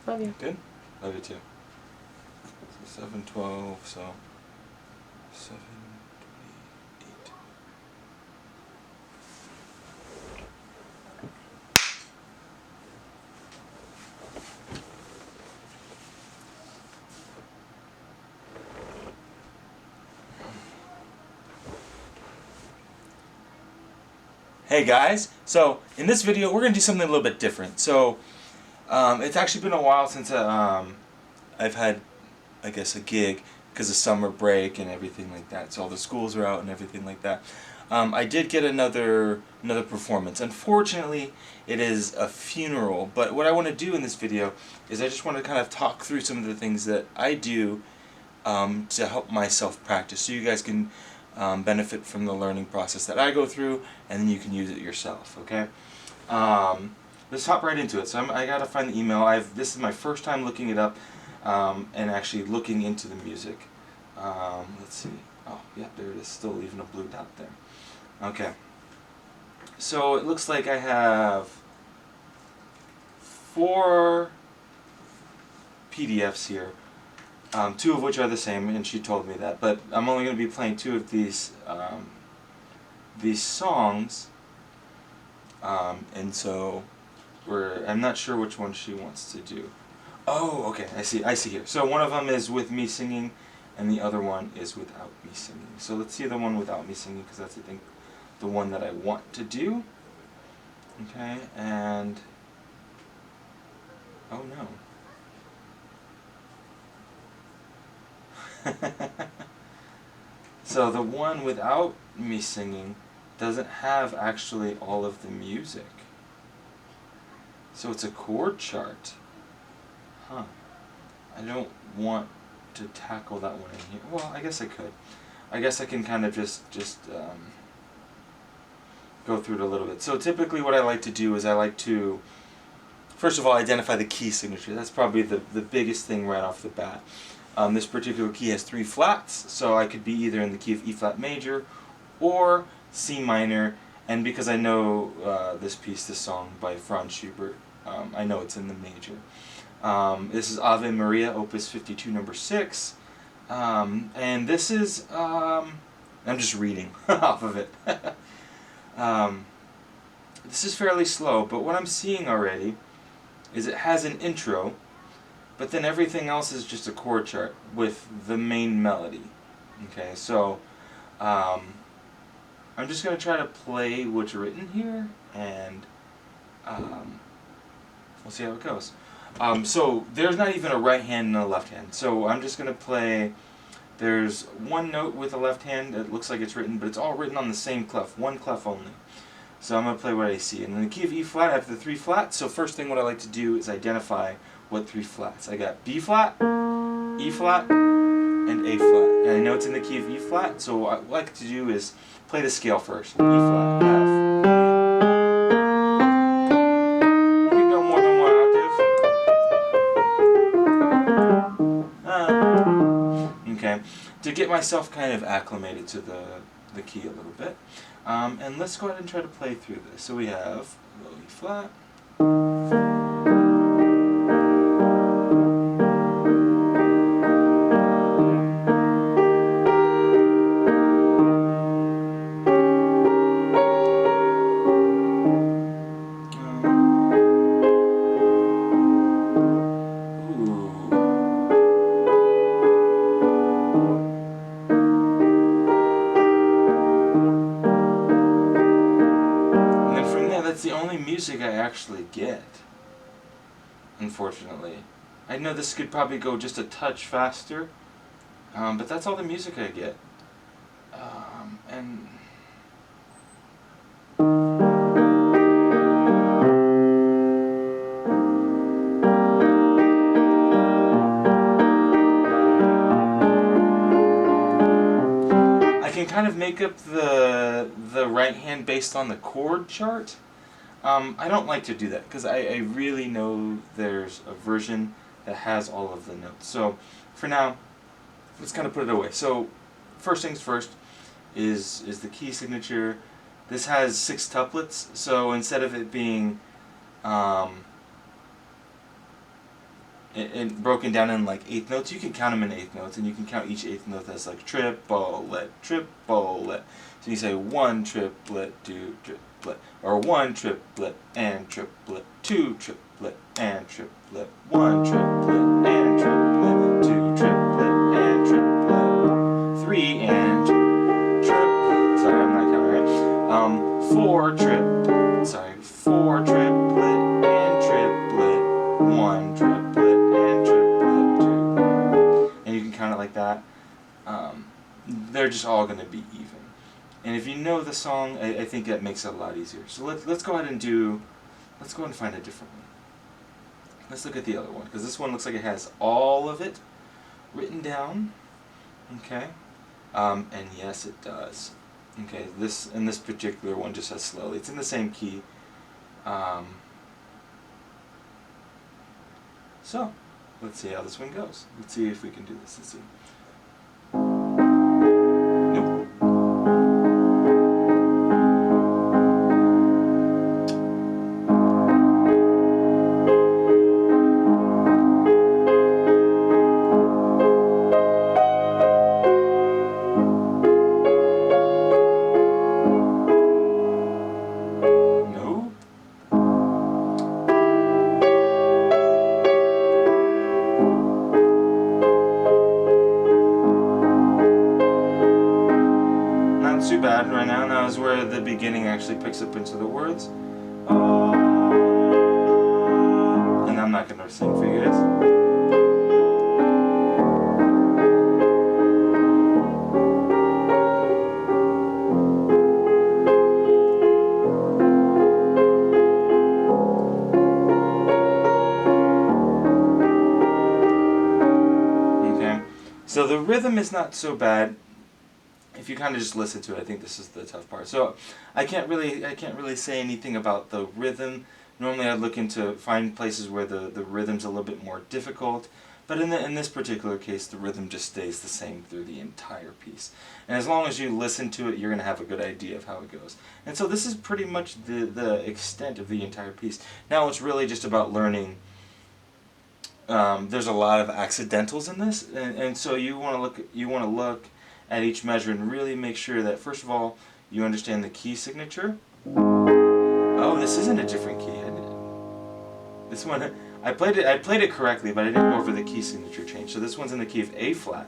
Love you. Good? Love you too. So 7:12, so 7:28. Hey guys, so in this video we're going to do something a little bit different. So it's actually been a while since I've had, I guess, a gig because of summer break and everything like that. So all the schools are out and everything like that. I did get another performance. Unfortunately, it is a funeral, but what I want to do in this video is I just want to kind of talk through some of the things that I do to help myself practice, so you guys can benefit from the learning process that I go through, and then you can use it yourself. Okay. Let's hop right into it. So I gotta find the email. This is my first time looking it up and actually looking into the music. Let's see. Oh, yeah, there it is. Still leaving a blue dot there. Okay. So it looks like I have 4 PDFs here. 2 of which are the same, and she told me that. But I'm only going to be playing 2 of these songs, and so I'm not sure which one she wants to do. Oh, okay, I see here. So one of them is with me singing, and the other one is without me singing. So let's see the one without me singing, because that's, I think, the one that I want to do. Okay, and oh no. So the one without me singing doesn't have actually all of the music. So it's a chord chart. Huh. I don't want to tackle that one in here. Well, I guess I could. I guess I can kind of just go through it a little bit. So typically what I like to do is I like to, first of all, identify the key signature. That's probably the biggest thing right off the bat. This particular key has 3 flats, so I could be either in the key of E flat major or C minor, and because I know this song by Franz Schubert, I know it's in the major. This is Ave Maria, Opus 52, number 6, and this is, I'm just reading off of it. This is fairly slow, but what I'm seeing already is it has an intro, but then everything else is just a chord chart with the main melody. Okay, so I'm just going to try to play what's written here, and we'll see how it goes. So there's not even a right hand and a left hand, so I'm just going to play. There's one note with a left hand that looks like it's written, but it's all written on the same clef, one clef only. So I'm going to play what I see. And in the key of E flat, I have the 3 flats. So first thing what I like to do is identify what 3 flats. I got B flat, E flat, and A flat. And I know it's in the key of E flat, so what I like to do is play the scale first. E flat, F. You can go more than 1 octave. Okay, to get myself kind of acclimated to the key a little bit. And let's go ahead and try to play through this. So we have low E flat. That's the only music I actually get, unfortunately. I know this could probably go just a touch faster, but that's all the music I get. And I can kind of make up the right hand based on the chord chart. I don't like to do that because I really know there's a version that has all of the notes. So for now, let's kind of put it away. So first things first is the key signature. This has 6 tuplets, so instead of it being and broken down in like eighth notes. You can count them in eighth notes, and you can count each eighth note as like triplet, triplet. So you say one triplet, two triplet, or one triplet and triplet, two triplet and triplet, one triplet and triplet, two triplet and triplet, three and triplet. Sorry, I'm not counting right. Four triplet. Sorry, four triplet and triplet, one triplet and triplet, two. And you can count it like that. They're just all going to be even. And if you know the song, I think that makes it a lot easier. So let's go ahead and find a different one. Let's look at the other one, because this one looks like it has all of it written down. Okay, and yes, it does. Okay, this particular one just has slowly. It's in the same key. So let's see how this one goes. Let's see if we can do this. Let's see. Too bad right now. Now is where the beginning actually picks up into the words. And I'm not going to sing for you guys. Okay, so the rhythm is not so bad. If you kind of just listen to it, I think this is the tough part. So I can't really say anything about the rhythm. Normally I'd look into find places where the rhythm's a little bit more difficult, but in this particular case, the rhythm just stays the same through the entire piece. And as long as you listen to it, you're going to have a good idea of how it goes. And so this is pretty much the extent of the entire piece. Now it's really just about learning. There's a lot of accidentals in this, and so you want to look at each measure and really make sure that, first of all, you understand the key signature. Oh, this isn't a different key. This one, I played it correctly, but I didn't go over the key signature change. So this one's in the key of A flat.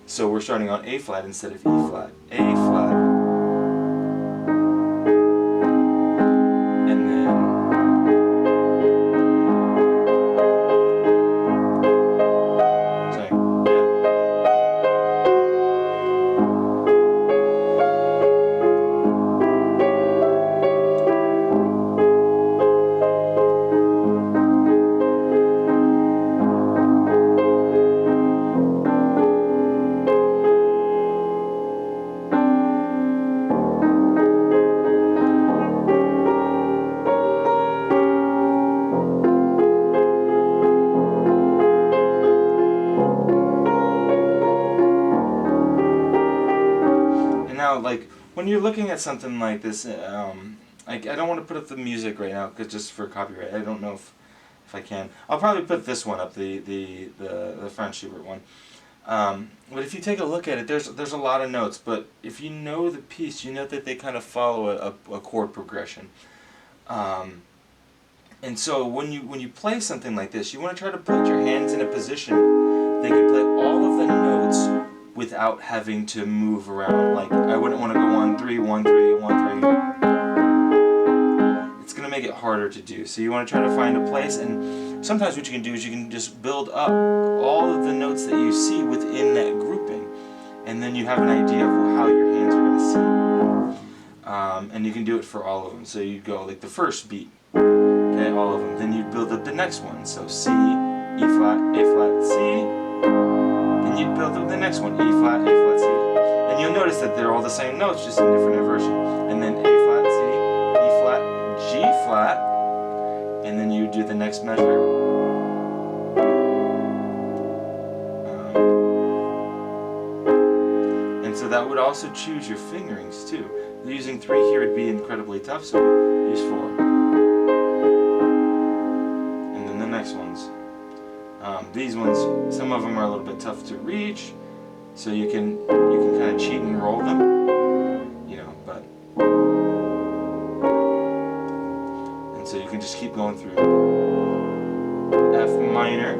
So we're starting on A flat instead of E flat. A flat. And then like when you're looking at something like this, I don't want to put up the music right now because just for copyright. I don't know if I can. I'll probably put this one up, the Franz Schubert one. But if you take a look at it, there's a lot of notes. But if you know the piece, you know that they kind of follow a chord progression. And so when you play something like this, you want to try to put your hands in a position they can play all of the notes without having to move around. Like, I wouldn't want to go 1 3 1 3 1 3. It's gonna make it harder to do. So you want to try to find a place, and sometimes what you can do is you can just build up all of the notes that you see within that grouping, and then you have an idea of how your hands are gonna see. And you can do it for all of them. So you go like the first beat, okay, all of them. Then you build up the next one. So C, E flat, A flat, C. Then you'd build up the next one, E flat, A flat, C. And you'll notice that they're all the same notes, just in different inversion. And then A flat, C, E flat, G flat, and then you do the next measure. And so that would also choose your fingerings too. Using 3 here would be incredibly tough, so use 4. And then the next ones. These ones, some of them are a little bit tough to reach, so you can kind of cheat and roll them, you know. But and so you can just keep going through. F minor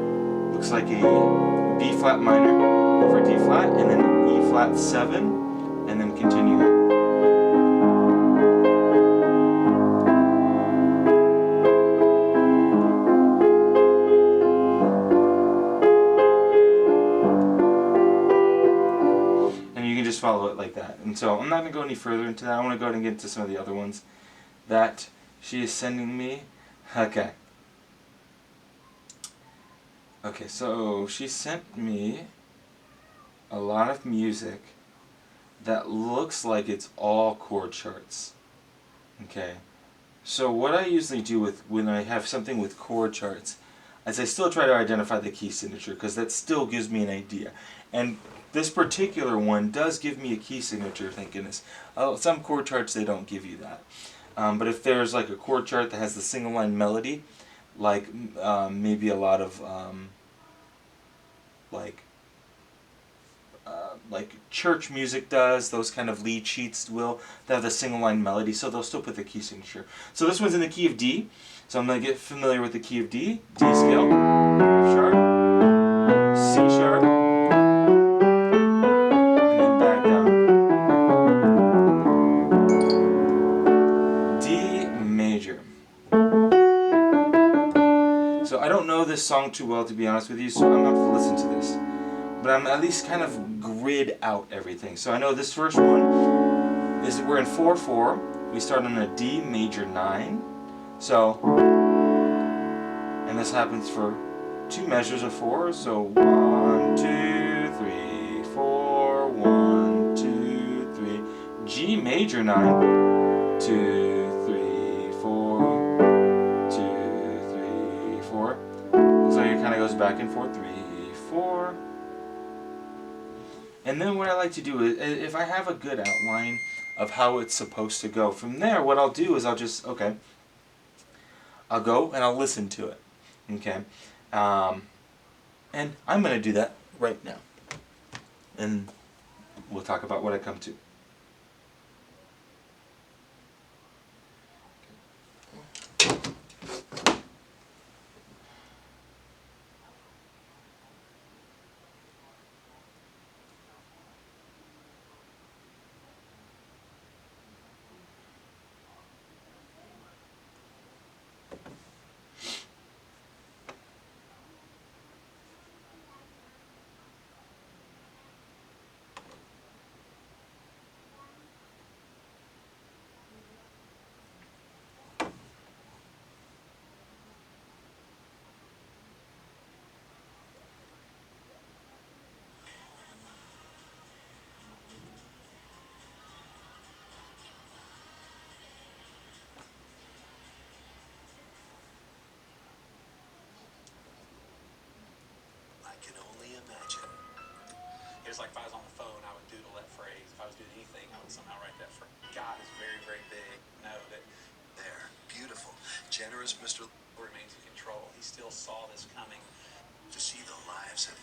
looks like a B flat minor over D flat, and then E flat 7, and then continuing. Just follow it like that. And so I'm not going to go any further into that. I want to go ahead and get into some of the other ones that she is sending me. Okay. Okay, so she sent me a lot of music that looks like it's all chord charts. Okay. So what I usually do when I have something with chord charts is I still try to identify the key signature, because that still gives me an idea. And this particular one does give me a key signature, thank goodness. Some chord charts, they don't give you that. But if there's like a chord chart that has the single line melody, like maybe a lot of like church music does, those kind of lead sheets will, they have the single line melody, so they'll still put the key signature. So this one's in the key of D, so I'm going to get familiar with the key of D, D scale, F sharp, C sharp, and then back down. D major. So I don't know this song too well, to be honest with you, so I'm going to have to listen to this. But I'm at least kind of grid out everything. So I know this first one is, we're in 4/4. We start on a D major 9. So, and this happens for 2 measures of 4. So 1, 2, 3, 4, 1, 2, 3. G major 9. 2, 3, 4. 2, 3, 4. Looks like it kind of goes back and forth. 3, 4. And then what I like to do is, if I have a good outline of how it's supposed to go, from there what I'll do is I'll just, okay, I'll go and I'll listen to it, okay? And I'm going to do that right now. And we'll talk about what I come to. It's like if I was on the phone, I would doodle that phrase. If I was doing anything, I would somehow write that phrase. God is very, very big. Know that there, beautiful, generous Mr. remains in control. He still saw this coming. To see the lives of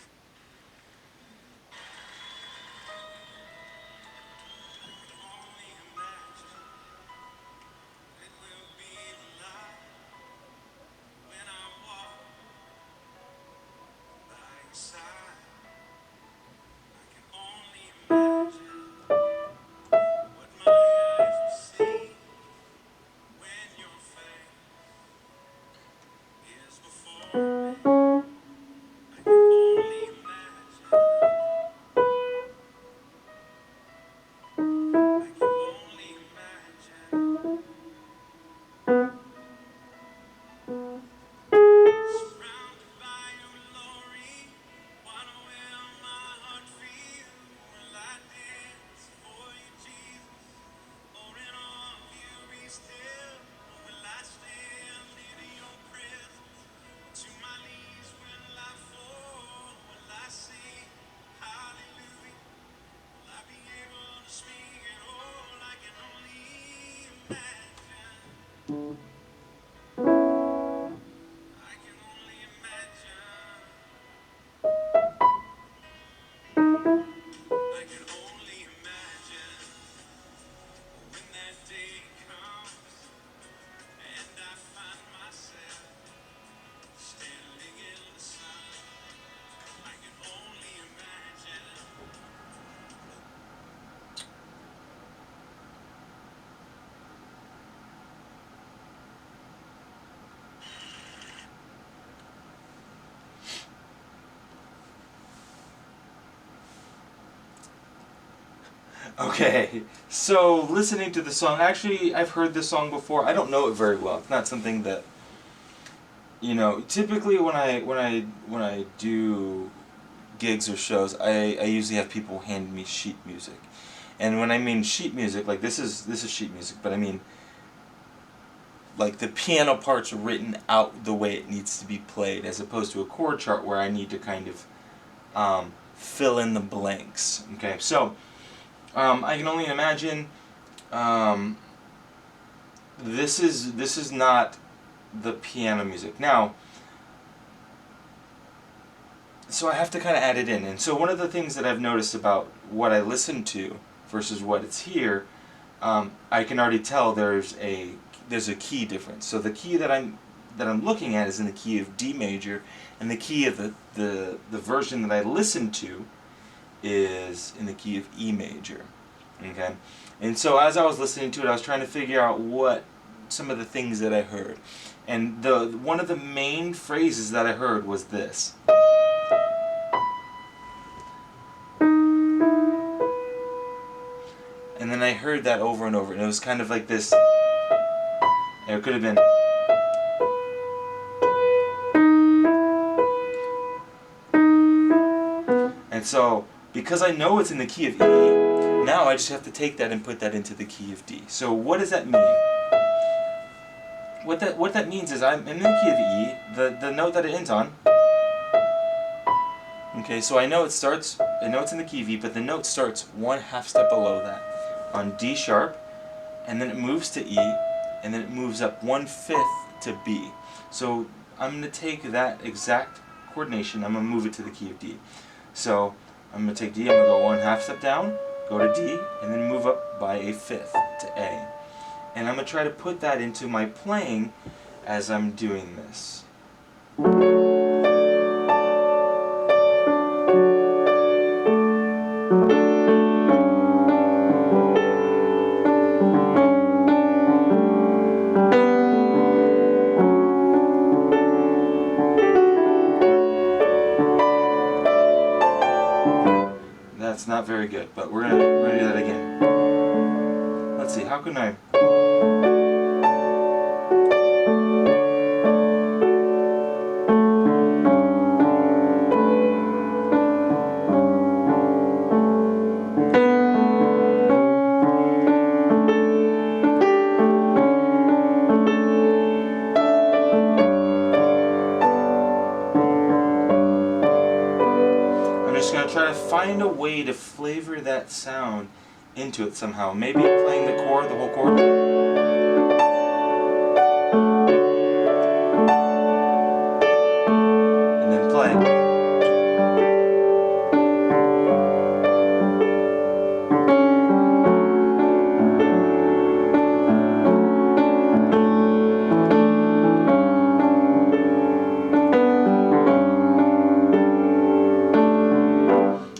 Okay, so listening to the song, actually I've heard this song before. I don't know it very well. It's not something that, you know, typically when I do gigs or shows, I usually have people hand me sheet music. And when I mean sheet music, like this is sheet music, but I mean like the piano parts written out the way it needs to be played, as opposed to a chord chart where I need to kind of fill in the blanks. Okay, so I can only imagine this is not the piano music. Now, so I have to kind of add it in. And so one of the things that I've noticed about what I listen to versus what it's here, I can already tell there's a key difference. So the key that I'm looking at is in the key of D major, and the key of the version that I listen to is in the key of E major. Okay? And so as I was listening to it, I was trying to figure out what some of the things that I heard. And one of the main phrases that I heard was this. And then I heard that over and over, and it was kind of like this. It could have been. And so, because I know it's in the key of E, now I just have to take that and put that into the key of D. So what does that mean? What that means is I'm in the key of E, the note that it ends on. Okay, so I know it's in the key of E, but the note starts 1/2 step below that on D sharp, and then it moves to E, and then it moves up 1/5 to B. So I'm going to take that exact coordination, I'm going to move it to the key of D. So I'm going to take D, I'm going to go 1/2 step down, go to D, and then move up by 1/5 to A. And I'm going to try to put that into my playing as I'm doing this. That's not very good, but we're gonna do that again. Let's see, how can I... Try to find a way to flavor that sound into it somehow. Maybe playing the chord, the whole chord. And then play.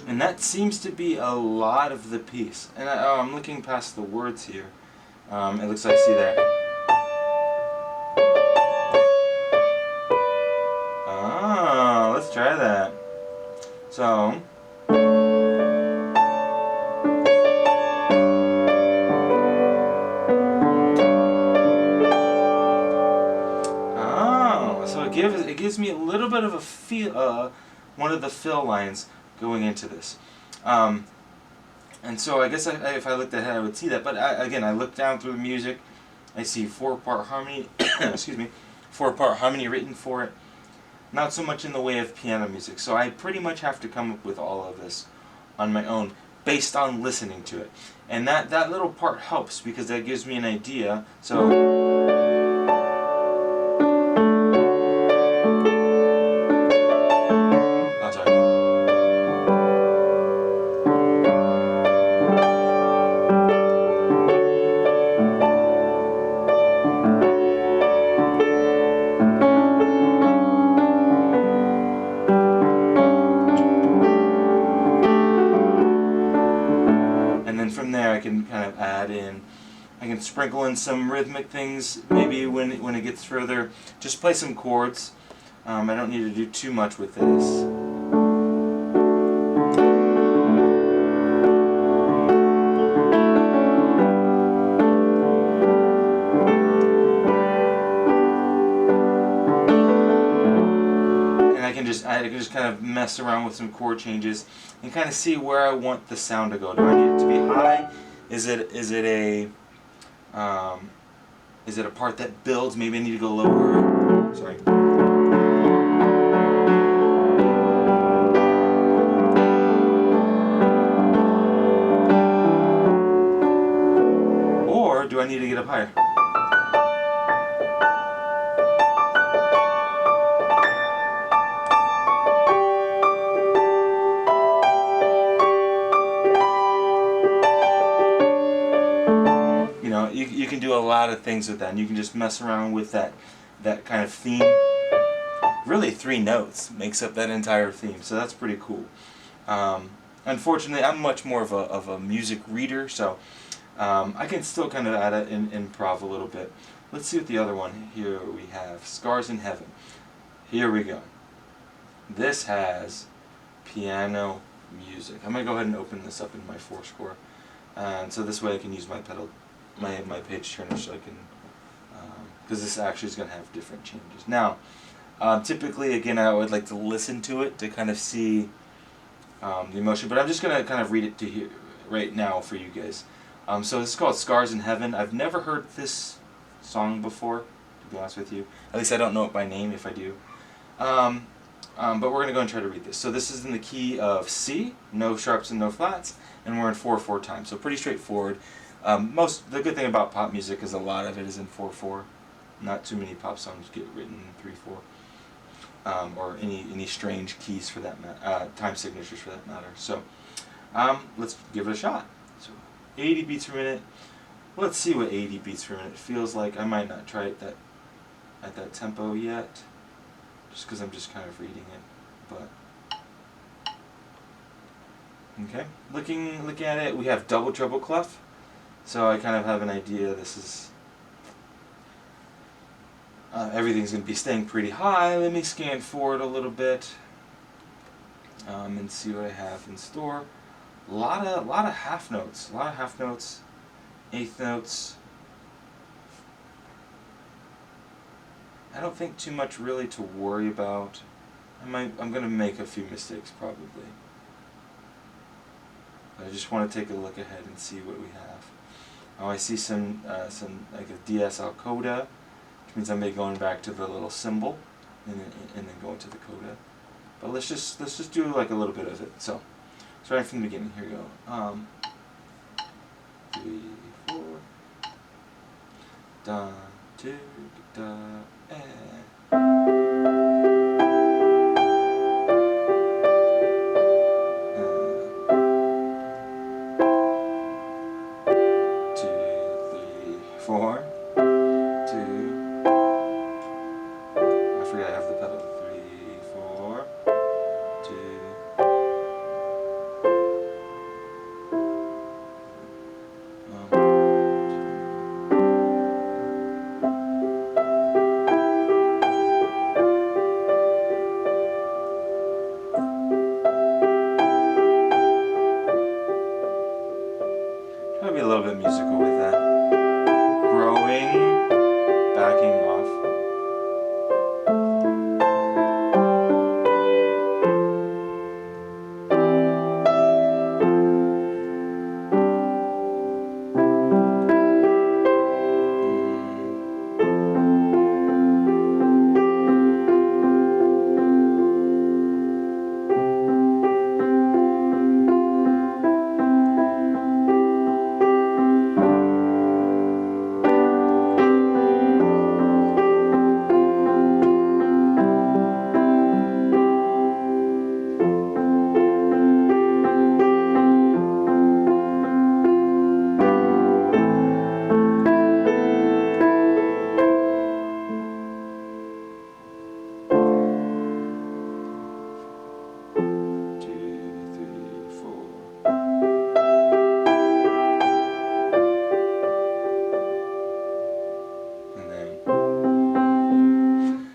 And that seems to be a lot of the piece. And I'm looking past the words here. It looks like, see that. Ah, let's try that. So. Oh, so it gives me a little bit of a feel, one of the fill lines going into this. And so I guess if I looked ahead I would see that, but again, I look down through the music, I see 4-part harmony, excuse me, 4-part harmony written for it, not so much in the way of piano music, so I pretty much have to come up with all of this on my own, based on listening to it. And that little part helps, because that gives me an idea, so... From there I can kind of add in, I can sprinkle in some rhythmic things, maybe when it gets further, just play some chords. I don't need to do too much with this. I can just kind of mess around with some chord changes and kind of see where I want the sound to go. Do I need it to be high? Is it a part that builds? Maybe I need to go lower. Sorry. Or do I need to get up higher? You know, you can do a lot of things with that, and you can just mess around with that kind of theme. Really, 3 notes makes up that entire theme, so that's pretty cool. Unfortunately, I'm much more of a music reader, so I can still kind of add it in improv a little bit. Let's see what the other one here we have. Scars in Heaven. Here we go. This has piano music. I'm going to go ahead and open this up in my 4-score. And so this way I can use my pedal, my page turner, so I can, because this actually is going to have different changes. Now, typically, again, I would like to listen to it to kind of see the emotion, but I'm just going to kind of read it to here right now for you guys. So this is called Scars in Heaven. I've never heard this song before, to be honest with you. At least I don't know it by name, if I do. But we're going to go and try to read this. So this is in the key of C, no sharps and no flats, and we're in 4/4 time. So pretty straightforward. The good thing about pop music is a lot of it is in 4/4. Not too many pop songs get written in 3/4, or any strange keys for that time signatures for that matter. So let's give it a shot. So 80 beats per minute. Let's see what 80 beats per minute feels like. I might not try it at that tempo yet, just because I'm just kind of reading it. But okay, looking at it, we have double treble clef. So I kind of have an idea. This is everything's going to be staying pretty high. Let me scan forward a little bit and see what I have in store. A lot of half notes. Eighth notes. I don't think too much really to worry about. I'm going to make a few mistakes probably. But I just want to take a look ahead and see what we have. Oh, I see some like a DS-Al coda, which means I'm going back to the little symbol and then going to the coda. But let's just do like a little bit of it. So starting from the beginning, here we go. 3, 4, da, 2, da, Try to be a little bit musical with that. Growing, backing off.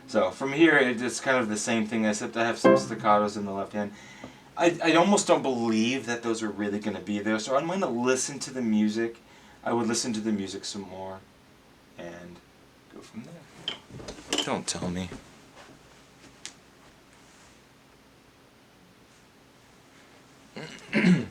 So from here, it's kind of the same thing, except I have some staccatos in the left hand. I almost don't believe that those are really going to be there, so I'm going to listen to the music. I would listen to the music some more and go from there. Don't tell me. I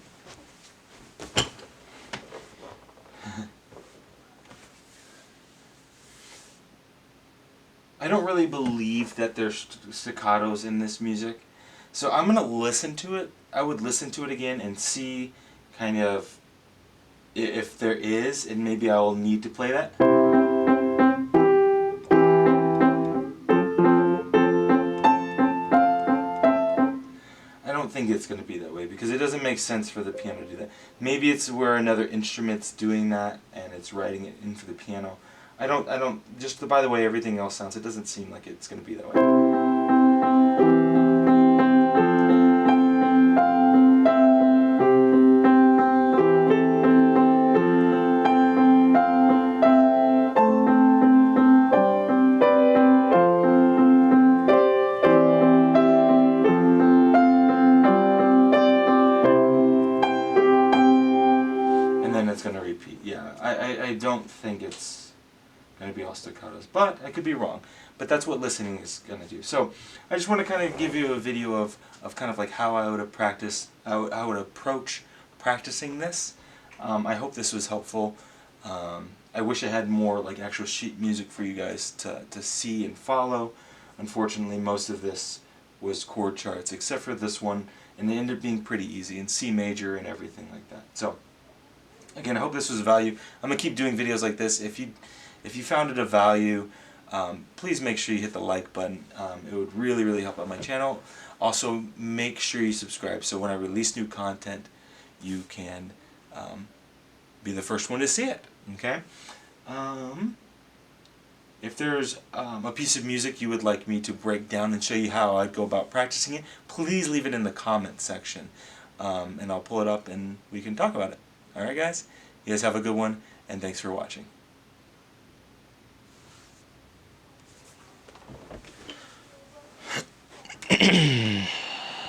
don't really believe that there's staccatos in this music, so I'm gonna listen to it. I would listen to it again and see kind of if there is, and maybe I will need to play that. I don't think it's going to be that way because it doesn't make sense for the piano to do that. Maybe it's where another instrument's doing that and it's writing it in for the piano. I don't, just by the way everything else sounds, it doesn't seem like it's going to be that way. It's going to repeat. Yeah, I don't think it's going to be all staccatos, but I could be wrong. But that's what listening is going to do. So I just want to kind of give you a video of kind of like how I would I would approach practicing this. I hope this was helpful. I wish I had more like actual sheet music for you guys to see and follow. Unfortunately, most of this was chord charts, except for this one, and they ended up being pretty easy in C major and everything like that. So again, I hope this was of value. I'm going to keep doing videos like this. If you found it of value, please make sure you hit the like button. It would really, really help out my channel. Also, make sure you subscribe so when I release new content, you can be the first one to see it. Okay? If there's a piece of music you would like me to break down and show you how I'd go about practicing it, please leave it in the comment section. And I'll pull it up and we can talk about it. Alright guys, you guys have a good one, and thanks for watching.